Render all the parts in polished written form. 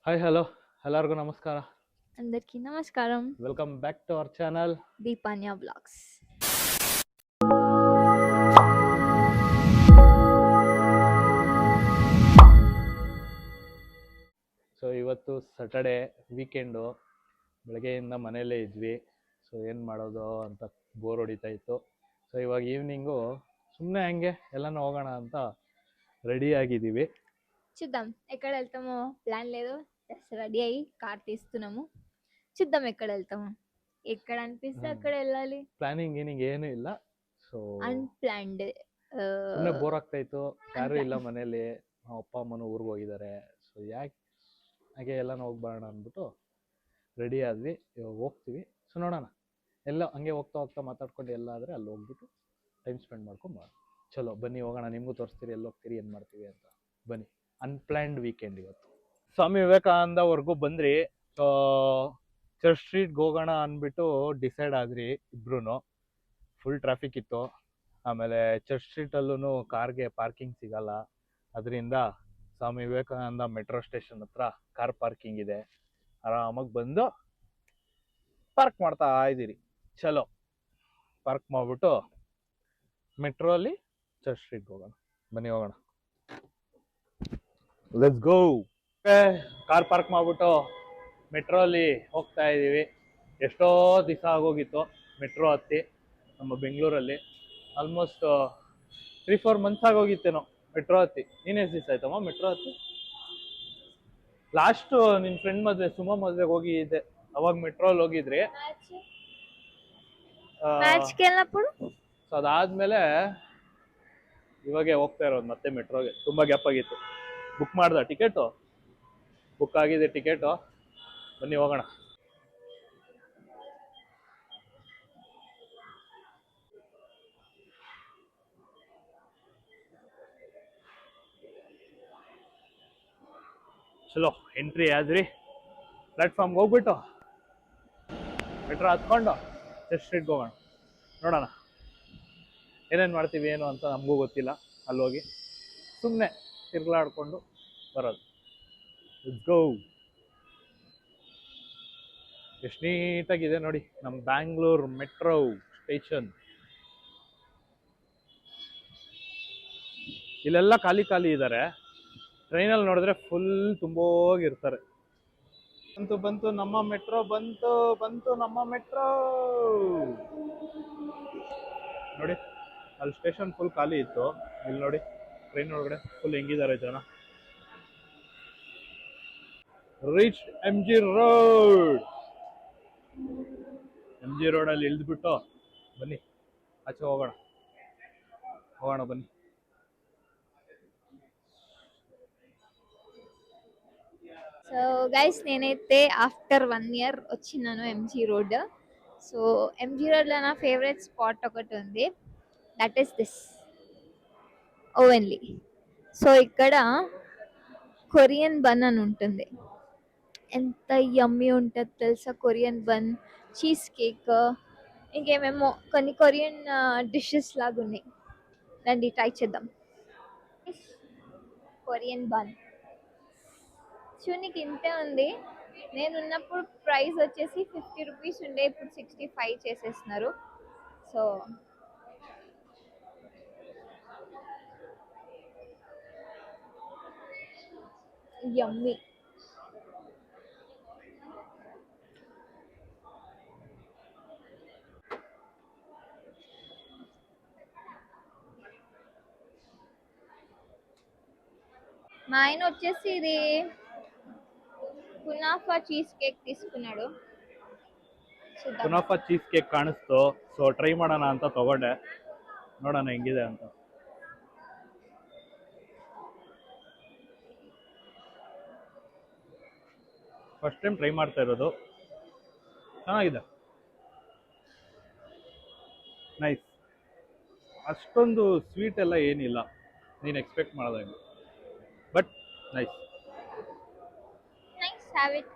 Hi hello ಎಲ್ಲರಿಗೂ ನಮಸ್ಕಾರ. అందరికీ నమస్కారం. Welcome back to our channel Deepanya vlogs. So ಇವತ್ತು ಸ್ಯಾಟರ್ಡೆ ವೀಕೆಂಡು. ಬೆಳಗ್ಗೆಯಿಂದ ಮನೆಯಲ್ಲೇ ಇದ್ವಿ. ಸೊ ಏನು ಮಾಡೋದು ಅಂತ ಬೋರ್ ಹೊಡಿತಾ ಇತ್ತು. ಸೊ ಇವಾಗ ఈవినింగ్ ಸುಮ್ಮನೆ ಹಂಗೆ ಎಲ್ಲನೂ ಹೋಗೋಣ ಅಂತ రెడీ ಆಗಿದ್ದೀವಿ. చూద్దాం ఎక్కడ వెళ్తామో ప్లాన్ లేదు. జస్ట్ రెడీ అయ్యి కార్ తీస్తున్నాము. చూద్దాం ఎక్కడ వెళ్తామో. ఎక్కడ అనిపిస్తే అక్కడ వెళ్ళాలి. ಪ್ಲಾನಿಂಗ್ ಏನಿಂಗ್ ಏನೂ ಇಲ್ಲ. So unplanned. ಸುಮ್ಮನೆ ಬೋರ್ ಆಗ್ತಾ ಇತ್ತು. ಯಾರೂ ಇಲ್ಲ ಅನ್‌ಪ್ಲಾನ್ಡ್. ಮನೇಲಿ. ನಮ್ಮ ಅಪ್ಪ ಅಮ್ಮನೂ ಊರಿಗೆ ಹೋಗಿದ್ದಾರೆ. ಸೊ ಯಾಕೆ ಹಾಗೆ ಎಲ್ಲನೂ ಹೋಗ್ಬರೋಣ ಅಂದ್ಬಿಟ್ಟು ರೆಡಿ ಆದ್ವಿ. ಇವಾಗ ಹೋಗ್ತೀವಿ. ಸೊ ನೋಡೋಣ. ಎಲ್ಲ ಹಂಗೆ ಹೋಗ್ತಾ ಹೋಗ್ತಾ ಮಾತಾಡ್ಕೊಂಡು ಎಲ್ಲಾದರೆ ಅಲ್ಲಿ ಹೋಗ್ಬಿಟ್ಟು ಟೈಮ್ ಸ್ಪೆಂಡ್ ಮಾಡ್ಕೊಂಡು ಬರೋಣ. ಚಲೋ ಬನ್ನಿ ಹೋಗೋಣ. ನಿಮಗೂ ತೋರಿಸ್ತೀರಿ ಎಲ್ಲಿ ಹೋಗ್ತೀರಿ ಏನು ಮಾಡ್ತೀವಿ ಅಂತ. ಬನ್ನಿ. ಅನ್ಪ್ಲ್ಯಾನ್ಡ್ ವೀಕೆಂಡ್ ಇವತ್ತು. ಸ್ವಾಮಿ ವಿವೇಕಾನಂದವರೆಗೂ ಬಂದ್ರಿ. ಸೊ ಚರ್ಚ್ ಸ್ಟ್ರೀಟ್ಗೆ ಹೋಗೋಣ ಅಂದ್ಬಿಟ್ಟು ಡಿಸೈಡ್ ಆದ್ರಿ ಇಬ್ರು. ಫುಲ್ ಟ್ರಾಫಿಕ್ ಇತ್ತು. ಆಮೇಲೆ ಚರ್ಚ್ ಸ್ಟ್ರೀಟಲ್ಲೂ ಕಾರ್ಗೆ ಪಾರ್ಕಿಂಗ್ ಸಿಗಲ್ಲ. ಅದರಿಂದ ಸ್ವಾಮಿ ವಿವೇಕಾನಂದ ಮೆಟ್ರೋ ಸ್ಟೇಷನ್ ಹತ್ರ ಕಾರ್ ಪಾರ್ಕಿಂಗ್ ಇದೆ. ಆರಾಮಾಗಿ ಬಂದು ಪಾರ್ಕ್ ಮಾಡ್ತಾ ಇದ್ದೀರಿ. ಚಲೋ ಪಾರ್ಕ್ ಮಾಡಿಬಿಟ್ಟು ಮೆಟ್ರೋ ಅಲ್ಲಿ ಚರ್ಚ್ ಸ್ಟ್ರೀಟ್ಗೆ ಹೋಗೋಣ. ಬನ್ನಿ ಹೋಗೋಣ. Let's go. ಕಾರ್ ಪಾರ್ಕ್ ಮಾಡಿಬಿಟ್ಟು ಮೆಟ್ರೋ ಅಲ್ಲಿ ಹೋಗ್ತಾ ಇದ್ದೀವಿ. ಎಷ್ಟೋ ದಿವಸ ಆಗೋಗಿತ್ತು ಮೆಟ್ರೋ ಹತ್ತಿ. ನಮ್ಮ ಬೆಂಗಳೂರಲ್ಲಿ ಆಲ್ಮೋಸ್ಟ್ 3-4 ಮಂತ್ಸ್ ಆಗೋಗಿತ್ತೇನೋ ಮೆಟ್ರೋ ಹತ್ತಿ. ನೀನು ಎಷ್ಟು ದಿವಸ ಆಯ್ತಮ್ಮ ಮೆಟ್ರೋ ಹತ್ತಿ? ಲಾಸ್ಟ್ ನಿನ್ನ ಫ್ರೆಂಡ್ ಮದುವೆ ಸುಮ ಮದುವೆಗೆ ಹೋಗಿದ್ದೆ. ಅವಾಗ ಮೆಟ್ರೋಲ್ಲಿ ಹೋಗಿದ್ರಿ. ಮ್ಯಾಚ್‌ಗೆ వెళ్ళినప్పుడు ಸೊ ಅದಾದ್ಮೇಲೆ ಇವಾಗೆ ಹೋಗ್ತಾ ಇರೋದು ಮತ್ತೆ ಮೆಟ್ರೋಗೆ. ತುಂಬಾ ಗ್ಯಾಪ್ ಆಗಿತ್ತು. ಬುಕ್ ಮಾಡ್ದ ಟಿಕೆಟು? ಬುಕ್ ಆಗಿದೆ ಟಿಕೆಟು. ಬನ್ನಿ ಹೋಗೋಣ. ಚಲೋ ಎಂಟ್ರಿ ಆದ್ರಿ. ಪ್ಲಾಟ್ಫಾರ್ಮ್ಗೆ ಹೋಗ್ಬಿಟ್ಟು ಮೆಟ್ರೋ ಹತ್ಕೊಂಡು ಚರ್ಚ್ ಸ್ಟ್ರೀಟ್ಗೆ ಹೋಗೋಣ. ನೋಡೋಣ ಏನೇನು ಮಾಡ್ತೀವಿ ಏನು ಅಂತ ನಮಗೂ ಗೊತ್ತಿಲ್ಲ. ಅಲ್ಲಿ ಹೋಗಿ ಸುಮ್ಮನೆ ತಿರ್ಗಾಡ್ಕೊಂಡು ಬರೋದು. Let's go. ಎಷ್ಟು ನೀಟಾಗಿದೆ ನೋಡಿ ನಮ್ಮ ಬ್ಯಾಂಗ್ಳೂರ್ ಮೆಟ್ರೋ ಸ್ಟೇಷನ್. ಇಲ್ಲೆಲ್ಲ ಖಾಲಿ ಖಾಲಿ ಇದ್ದಾರೆ. ಟ್ರೈನಲ್ಲಿ ನೋಡಿದ್ರೆ ಫುಲ್ ತುಂಬೋಗಿರ್ತಾರೆ. ಬಂತು ಬಂತು ನಮ್ಮ ಮೆಟ್ರೋ, ಬಂತು ಬಂತು ನಮ್ಮ ಮೆಟ್ರೋ. ನೋಡಿ ಅಲ್ಲಿ ಸ್ಟೇಷನ್ ಫುಲ್ ಖಾಲಿ ಇತ್ತು. ಇಲ್ಲಿ ನೋಡಿ ಟ್ರೈನ್ ಒಳಗಡೆ ಫುಲ್ ಹೆಂಗಿದ್ದಾರೆ ಜನ. Reach M G Road. M G ರೋಡಲ್ಲಿ ಇಳಿದ್ಬಿಟ್ಟು ಬನ್ನಿ ಆಚೆ ಹೋಗೋಣ. ಹೋಗೋಣ ಬನ್ನಿ. సో గైస్ నేనైతే ఆఫ్టర్ 1 ఇయర్ వచ్చినాను ఎంజీ రోడ్. సో ఎంజీ రోడ్లో నా ఫేవరెట్ స్పాట్ ఒకటి ఉంది. That is this Ovenly. So ఇక్కడ కొరియన్ బన్ అని ఉంటుంది. ఎంత యమ్మీ ఉంటుంది తెలుసా కొరియన్ బన్, చీజ్ కేక్, ఇంకేమేమో కొన్ని కొరియన్ డిషెస్ లాగా ఉన్నాయి. రండి ట్రై చేద్దాం. కొరియన్ బన్ చూనికి ఇంతే ఉంది. నేను ఉన్నప్పుడు ప్రైస్ వచ్చేసి 50 రూపీస్ ఉండే, ఇప్పుడు 65 చేసేస్తున్నారు. So yummy. మా ఆయన వచ్చేసి ఇది కునాఫా చీజ్ కేక్ తీసుకున్నాడు. చూద్దాం. ಕುನಾಫಾ ಚೀಸ್ ಕೇಕ್ ಕಾಣಿಸ್ತು. ಸೊ ಟ್ರೈ ಮಾಡೋಣ ಅಂತ ತಗೊಂಡೆ. ನೋಡೋಣ ಹೆಂಗಿದೆ ಅಂತ. ಫಸ್ಟ್ ಟೈಮ್ ಟ್ರೈ ಮಾಡ್ತಾ ಇರೋದು. ಚೆನ್ನಾಗಿದೆ. ನೈಸ್. ಅಷ್ಟೊಂದು ಸ್ವೀಟ್ ಎಲ್ಲ ಏನಿಲ್ಲ ನೀನು ಎಕ್ಸ್ಪೆಕ್ಟ್ ಮಾಡೋದಂಗೆ. But nice. Nice, have it.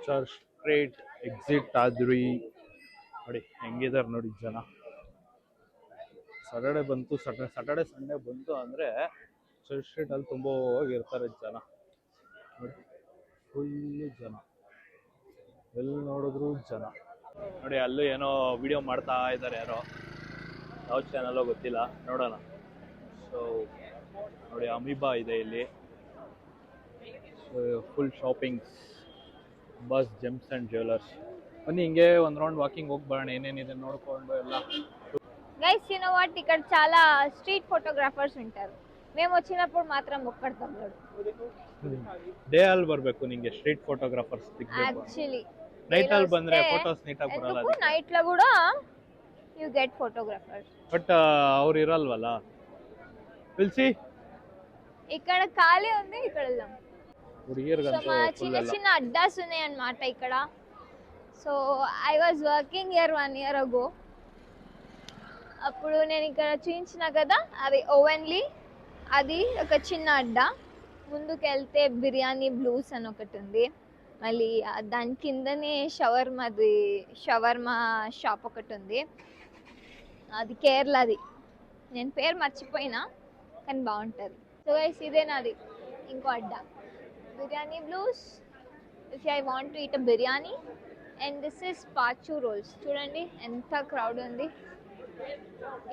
Church Street exit ಆದ್ರಿ. ನೋಡಿ ಹೆಂಗಿದ್ದಾರೆ ನೋಡಿ ಜನ. ಸಾಟರ್ಡೆ ಬಂತು, ಸಾಟರ್ಡೆ ಸಂಡೇ ಬಂತು ಅಂದರೆ ಚರ್ಚ್ ಸ್ಟ್ರೀಟಲ್ಲಿ ತುಂಬ ಹೋಗಿರ್ತಾರೆ ಜನ. ನೋಡಿ ಫುಲ್ಲು ಜನ, ಎಲ್ಲಿ ನೋಡಿದ್ರು ಜನ. ನೋಡಿ ಅಲ್ಲೂ ಏನೋ ವಿಡಿಯೋ ಮಾಡ್ತಾ ಇದ್ದಾರೆ ಯಾರೋ, ಯಾವ ಚಾನಲ್ಲೋ ಗೊತ್ತಿಲ್ಲ, ನೋಡೋಣ. ಸೊ ನೋಡಿ ಅಮೀಬಾ ಇದೆ ಇಲ್ಲಿ, full shoppings, bus gems and jewellers. ಬನ್ನಿ ಹಿಂಗೆ ಒಂದು ರೌಂಡ್ ವಾಕಿಂಗ್ ಹೋಗಿ ಬರೋಣ, ఏనేనిದೆ ನೋಡ್ಕೊಂಡು ಎಲ್ಲ. గైస్ యు నో వాట్, ఇక్కడ చాలా స్ట్రీట్ ఫోటోగ్రాఫర్స్ ఉంటారు. మేము వచ్చినప్పుడు మాత్రం ఒక్కడు తగ్గడు. ಡೇ ಅಲ್ಲಿ ಬರಬೇಕು ನಿಂಗೆ ಸ್ಟ್ರೀಟ್ ಫೋಟೋಗ್ರಾಫರ್ಸ್ ಸಿಗಬೇಕು. యాక్చువల్లీ ನೈಟ್ ಅಲ್ಲಿ ಬಂದ್ರೆ ಫೋಟೋಸ್ ನೀಟಾಗಿ ಬರಲ್ಲ. ఎందుకు నైట్ లో కూడా యు గెట్ ఫోటోగ్రాఫర్స్, ಬಟ್ ಅವ್ರು ಇರಲ್ವಲ್ಲ. పిలిచి ఇక్కడ ఖాళీ ఉంది, ఇక్కడ వెళ్దాం. ಹುಡುಗಿರ್ಗಂತೂ సో మా చిన్న చిన్న అడ్డాస్ ఉన్నాయి అన్నమాట ఇక్కడ. So I was working here 1 year ago. అప్పుడు నేను ఇక్కడ చూపించిన కదా, అది ఓవెన్లీ, అది ఒక చిన్న అడ్డా. ముందుకు వెళ్తే బిర్యానీ బ్లూస్ అని ఒకటి ఉంది, మళ్ళీ దాని కిందనే షవర్మా షాప్ ఒకటి ఉంది. అది కేరళది, నేను పేరు మర్చిపోయినా కానీ బాగుంటుంది. సో గైస్ ఇదే నాది ఇంకో అడ్డా, Biryani Blues. If I want to eat a biryani. And this is పాచు రోల్స్. చూడండి ఎంత క్రౌడ్ ఉంది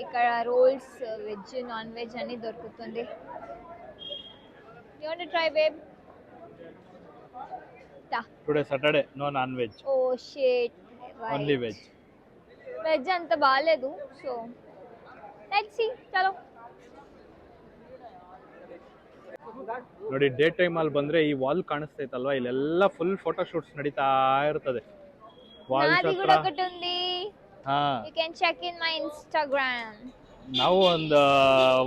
ఇక్కడ. రోల్స్ వెజ్ నాన్ వెజ్ అన్ని దొరుకుతుంది. You want to try babe? Today Saturday no non veg. Oh shit, only veg. Veg అంత బాలేదు. So let's see, చలో. ನೋಡಿ ಡೇ ಟೈಮ್ ಅಲ್ಲಿ ಬಂದ್ರೆ ಈ ವಾಲ್ ಕಾಣಿಸ್ತೈತಲ್ವಾ, ಇಲ್ಲೆಲ್ಲ ಫುಲ್ ಫೋಟೋ ಶೂಟ್ಸ್ ನಡೀತಾ ಇರ್ತದೆ. నాది కూడా ఒకటి ఉంది. ಹಾ, you can check in my Instagram. ನಾವು ಒಂದು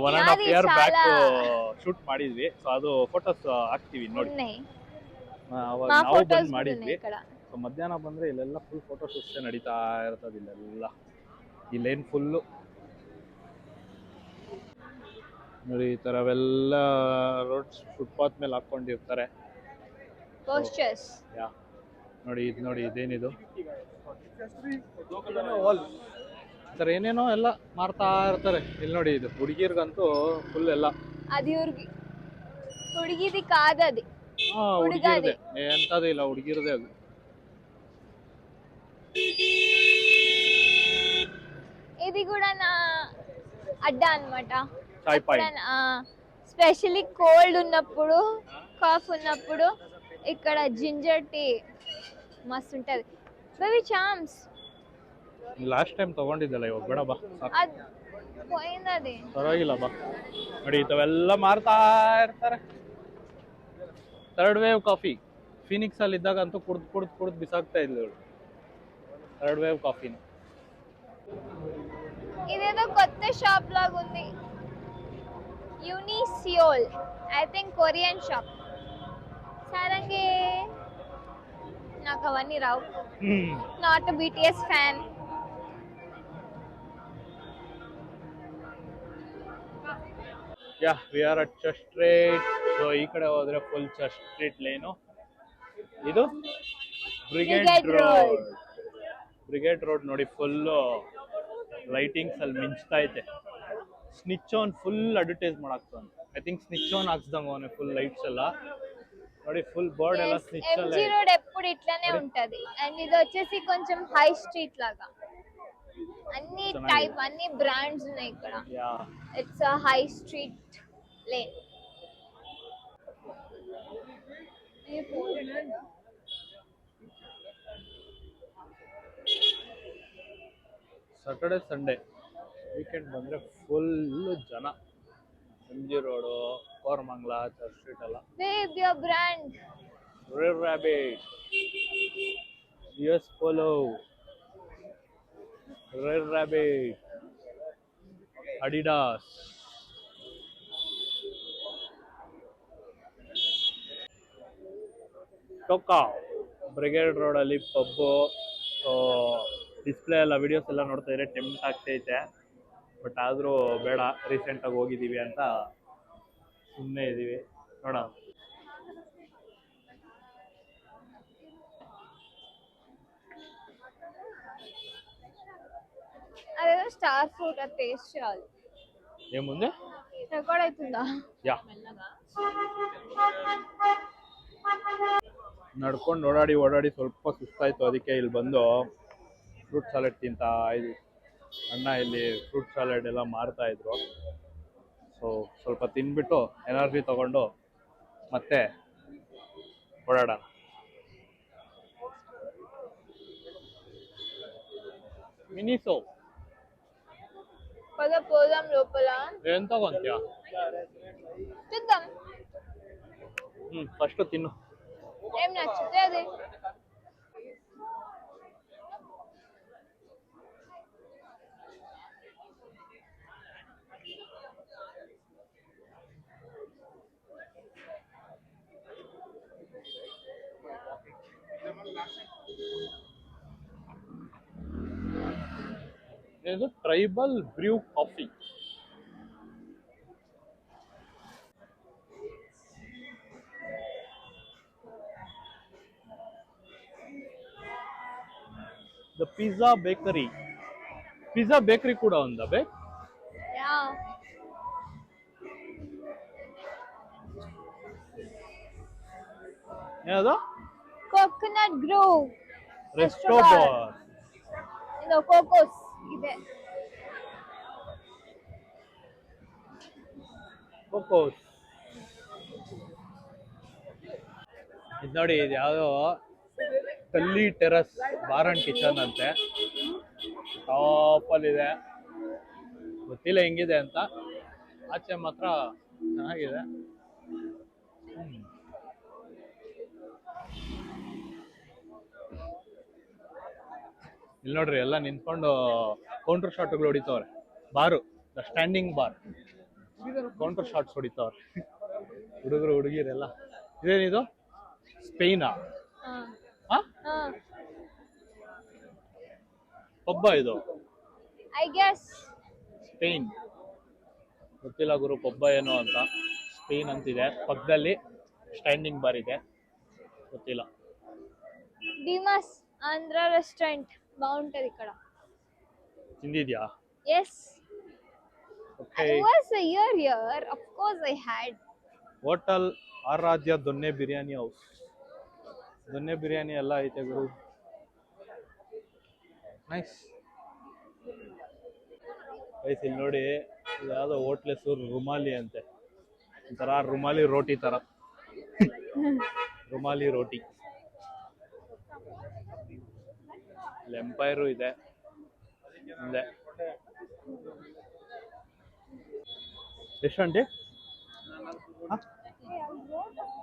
1.5 year ಬ್ಯಾಕ್ ಶೂಟ್ ಮಾಡಿದ್ವಿ. ಸೊ ಅದು ಫೋಟೋಸ್ ಹಾಕ್ತಿವಿ ನೋಡಿ. ಅವಾಗ ನಾವು ಬಂದು ಮಾಡಿದ್ವಿ. ಸೊ ಮಧ್ಯಾಹ್ನ ಬಂದ್ರೆ ಇಲ್ಲೆಲ್ಲ ಫುಲ್ ಫೋಟೋ ಶೂಟ್ಸ್ ನಡೀತಾ ಇರ್ತದೆ. ಇಲ್ಲೆಲ್ಲ ಈ ಲೈನ್ ಫುಲ್ಲು ನೋಡಿ, ಈ ತರವೆಲ್ಲ ರೋಡ್ಸ್ ಫುಟ್ಪಾತ್ ಮೇಲೆ ಹಾಕೊಂಡಿರ್ತಾರೆ. ಪೋಸ್ಟರ್ಸ್ ಯಾ ನೋಡಿ, ಇದು ನೋಡಿ, ಇದೇನಿದು ಸರ್, ಏನೇನೋ ಎಲ್ಲ ಮಾರ್ತಾ ಇರ್ತಾರೆ. ಇಲ್ಲಿ ನೋಡಿ, ಇದು ಹುಡುಗಿರ್ಗಂತೂ ಫುಲ್ ಎಲ್ಲ. అది ಹುಡುಗಿది కాదు, అది ಹುಡುಗಿರದೆ, ಎಂತದು ಇಲ್ಲ, ಹುಡುಗಿರದೆ ಅದು. ఇది కూడా నా అడ్డా అన్నమాట. చాయ్ పాయ్. స్పెషల్లీ కోల్డ్ ఉన్నప్పుడు, కాఫ్ ఉన్నప్పుడు ఇక్కడ జింజర్ టీ మస్తు ఉంటది. బేబీ చామ్స్ ಲಾಸ್ಟ್ ಟೈಮ್ ತಗೊಂಡಿದ್ದಲ್ಲ, ಇವಾಗ ಬೇಡ ಬಾ, ಅದು పోయింది. ಪರವಾಗಿಲ್ಲ ಬಾ. ನೋಡಿ ಇಂಥವೆಲ್ಲ ಮಾರ್ತಾ ಇರ್ತಾರೆ. ಥರ್ಡ್ ವೇವ್ ಕಾಫಿ ಫೀನಿಕ್ಸ್ ಅಲ್ಲಿ ಇದ್ದಾಗ ಅಂತೂ ಕುಡ್ದು ಬಿಸಾಕ್ತಾ ಇದ್ಲು ಥರ್ಡ್ ವೇವ್ ಕಾಫಿನ. ఇదేదో కొత్త షాప్ లాగా ఉంది, యూనిసియోల్. I think Korean shop. సారంగే నాకు అవన్నీ రావు. Not BTS fan. Yeah, we are at Church Street. So ಈ ಕಡೆ ಹೋದ್ರೆ ಫುಲ್ ಚರ್ಚ್ ಸ್ಟ್ರೀಟ್ ಲೈನು. ಇದು ಬ್ರಿಗೇಡ್ ರೋಡ್. ಬ್ರಿಗೇಡ್ ರೋಡ್ ನೋಡಿ, ಫುಲ್ ಲೈಟಿಂಗ್ಸ್ ಅಲ್ಲಿ ಮಿಂಚ್ತಾ ಐತೆ. ಸ್ನಿಚ್ ಆನ್ ಫುಲ್ ಅಡ್ವರ್ಟೈಸ್ ಮಾಡಾಕ್ತಾನೆ. ಐ ಥಿಂಕ್ ಸ್ನಿಚ್ ಆನ್ ಹಾಕ್ಸ್ದಂಗ ಅವನೇ ಫುಲ್ ಲೈಟ್ಸ್ ಎಲ್ಲ ನೋಡಿ, ఫుల్ బోర్డ్ ఎలా స్నిచ్ అలా. ఎంజీ రోడ్ ఎప్పుడు ఇట్లానే ఉంటది. అండ్ ఇది వచ్చేసి కొంచెం హై స్ట్రీట్ లాగా, అన్ని టైప్, అన్ని బ్రాండ్స్ ఉన్నాయి ఇక్కడ. Ya, it's a high street lane. Saturday Sunday weekend ಬಂದ್ರೆ ಫುಲ್ ಜನ. MG road, Koramangala, church street ಎಲ್ಲ. Babe, your brand. Red Rabbit, US Polo, Red Rabbit, Adidas. ಟೋಕಾ ಬ್ರಿಗೇಡ್ ರೋಡ್ ಅಲ್ಲಿ ಪಬ್ಬು. ಸೊ ಡಿಸ್ಪ್ಲೇ ಎಲ್ಲ videos ಎಲ್ಲ ನೋಡ್ತಾ ಇದ್ರೆ ಟೆಂಪ್ಟ್ ಆಗ್ತೈತೆ. ಬಟ್ ಆದರೂ ಬೇಡ, ರೀಸೆಂಟಾಗಿ ಹೋಗಿದ್ದೀವಿ ಅಂತ ಸುಮ್ಮನೆ ಇದ್ದೀವಿ. ನೋಡೋಣ. అదేదో స్టార్ ఫ్రూట్, అది టేస్ట్ చేయాలి. ఏముంది, రికార్డ్ అవుతుందా? యా. ನಡ್ಕೊಂಡು ಓಡಾಡಿ ಓಡಾಡಿ ಸ್ವಲ್ಪ ಸುಸ್ತಾಯ್ತು, ಅದಕ್ಕೆ ಇಲ್ಲಿ ಬಂದು ಫ್ರೂಟ್ ಸಾಲೆಡ್ ತಿಂತಾ ಇದ್ವಿ. ಅಣ್ಣ ಇಲ್ಲಿ ಫ್ರೂಟ್ ಸಾಲೆಡ್ ಎಲ್ಲ ಮಾರ್ತಾ ಇದ್ರು. ಸೊ ಸ್ವಲ್ಪ ತಿನ್ಬಿಟ್ಟು ಎನರ್ಜಿ ತಗೊಂಡು ಮತ್ತೆ ಓಡಾಡೋಣ. ಮಿನಿಸೋ పద పోదాం లోపల. ఏం తಗೊಂತೀಯ? చూద్దాం ఫస్ట్ తిను. ఏం నచ్చితే అది. ಇದು tribal brew coffee. The pizza bakery. Pizza bakery ಕೂಡ ఉందా ಬೇ? యా ಏನದು? Coconut grove restaurant. ಇದು ಕೋಕೋಸ್ ಇದೆ. ಕೋಕೋಸ್. ಇದು ನೋಡಿ, ಇದು ಯಾವುದೋ ಟಲ್ಲಿ ಟೆರಸ್ ಬಾರ್ ಅಂಡ್ ಕಿಚನ್ ಅಂತೆ. ಟಾಪಲ್ಲಿದೆ, ಗೊತ್ತಿಲ್ಲ ಹೆಂಗಿದೆ ಅಂತ. ಆಚೆ ಮಾತ್ರ ಚೆನ್ನಾಗಿದೆ. ಇಲ್ಲಿ ನೋಡ್ರಿ, ಎಲ್ಲ ನಿಂತ್ಕೊಂಡು ಕೌಂಟರ್ ಶಾಟ್ಗಳು ಹೊಡಿತವ್ರೆ. Bar, the standing bar, counter shots ಹೊಡಿತವ್ರೆ ಹುಡುಗರು ಹುಡುಗಿರೆಲ್ಲ. ಇದೇನಿದು? ಸ್ಪೇನಾ? ಪಬ್ಬ ಇದು? I guess Spain. ಗೊತ್ತಿಲ್ಲ ಗುರು ಪಬ್ಬ ಏನು ಅಂತ. ಸ್ಪೇನ್ ಅಂತಿದೆ. ಪಕ್ಕದಲ್ಲಿ ಸ್ಟ್ಯಾಂಡಿಂಗ್ ಬಾರ್ ಇದೆ, ಗೊತ್ತಿಲ್ಲ. ಡಿಮಾಸ್ ಆಂಧ್ರ ರೆಸ್ಟೋರೆಂಟ್ బాగుంటది ఇక్కడ. ತಿಂದಿದ್ಯಾ? Yes. Okay. I was a year here. Of course I had. Hotel Aradhya donne biryani house. Donne biryani ಎಲ್ಲ ಐತೆ ಗುರು. ನೈಸ್. ಗೈಸ್ ಇಲ್ಲಿ ನೋಡಿ, ಇದು ಯಾವುದೋ ಹೋಟ್ಲ್ ಹೆಸರು ರುಮಾಲಿ ಅಂತೆ. ಒಂಥರ ರುಮಾಲಿ ರೋಟಿ ತರ. ರುಮಾಲಿ ರೋಟಿ. ಎಂಪೈರು ಇದೆ ಮುಂದೆ. ಎಷ್ಟು ಆಂಟಿ?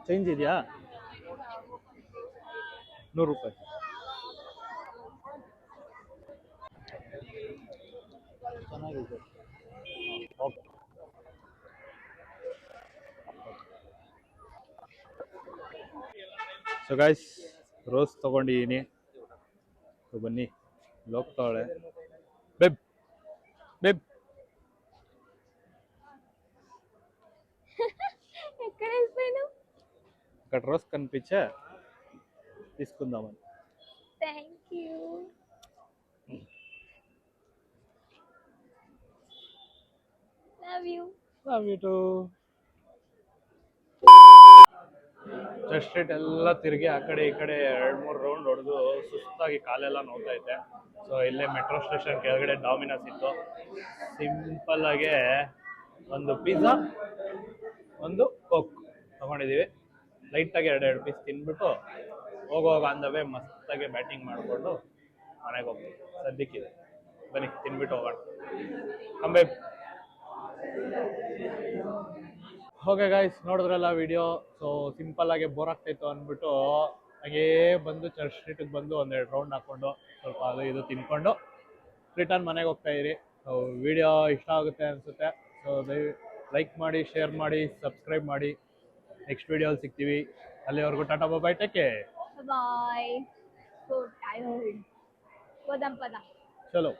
ಚೇಂಜ್ ಇದೆಯಾ? 100 ರೂಪಾಯಿ. ಚೆನ್ನಾಗಿದೆ. ಓಕೆ. ಸೊ ಗೈಸ್, ರೋಸ್ ತಗೊಂಡಿದ್ದೀನಿ. ಬನ್ನಿ, ಹೋಗ್ತಾವಳೆ. ಬೆಬ್ ಬೆಬ್ ఎక్కడ వెళ్ళిపోయావు? అక్కడ రోజ్ కనిపించే తీసుకుందామని. Thank you. Love you. Love you too. Church street ಎಲ್ಲ ತಿರುಗಿ ಆ ಕಡೆ ಈ ಕಡೆ 2-3 ರೌಂಡ್ ಹೊಡೆದು ಸುಸ್ತಾಗಿ ಕಾಲೆಲ್ಲ ನೋವ್ತೈತೆ. ಸೊ ಇಲ್ಲೇ ಮೆಟ್ರೋ ಸ್ಟೇಷನ್ ಕೆಳಗಡೆ ಡಾಮಿನೋಸ್ ಇತ್ತು. ಸಿಂಪಲ್ ಆಗಿ ಒಂದು ಪಿಜ್ಜಾ, ಒಂದು ಕೋಕ್ ತಗೊಂಡಿದ್ದೀವಿ. ಲೈಟಾಗಿ 2 ಪೀಸ್ ತಿನ್ಬಿಟ್ಟು ಹೋಗುವಾಗ ಆನ್ ದ ವೇ ಮಸ್ತಾಗಿ ಬ್ಯಾಟಿಂಗ್ ಮಾಡಿಕೊಂಡು ಮನೆಗೆ ಹೋಗ್ತೀವಿ. ಸದ್ಯಕ್ಕಿದೆ, ಬನ್ನಿ ತಿನ್ಬಿಟ್ಟು ಹೋಗೋಣ. ಕಂಬೆ. ಓಕೆ ಗೈಸ್, ನೋಡಿದ್ರಲ್ಲ ವಿಡಿಯೋ. ಸೊ ಸಿಂಪಲ್ ಆಗಿ ಬೋರ್ ಆಗ್ತಾಯಿತ್ತು ಅಂದ್ಬಿಟ್ಟು ಹಾಗೇ ಬಂದು ಚರ್ಚ್ ಸ್ಟ್ರೀಟಿಗೆ ಬಂದು 1-2 ರೌಂಡ್ ಹಾಕ್ಕೊಂಡು ಸ್ವಲ್ಪ ಅದು ಇದು ತಿನ್ಕೊಂಡು ರಿಟರ್ನ್ ಮನೆಗೆ ಹೋಗ್ತಾ ಇರಿ. ಸೊ ವಿಡಿಯೋ ಇಷ್ಟ ಆಗುತ್ತೆ ಅನಿಸುತ್ತೆ. ಸೊ ಲೈಕ್ ಮಾಡಿ, ಶೇರ್ ಮಾಡಿ, ಸಬ್ಸ್ಕ್ರೈಬ್ ಮಾಡಿ. ನೆಕ್ಸ್ಟ್ ವಿಡಿಯೋಲಿ ಸಿಗ್ತೀವಿ. ಅಲ್ಲಿವರೆಗೂ tata bye bye, take care. Bye. So tired. ಹೋದಂ ಪದ. ಚಲೋ.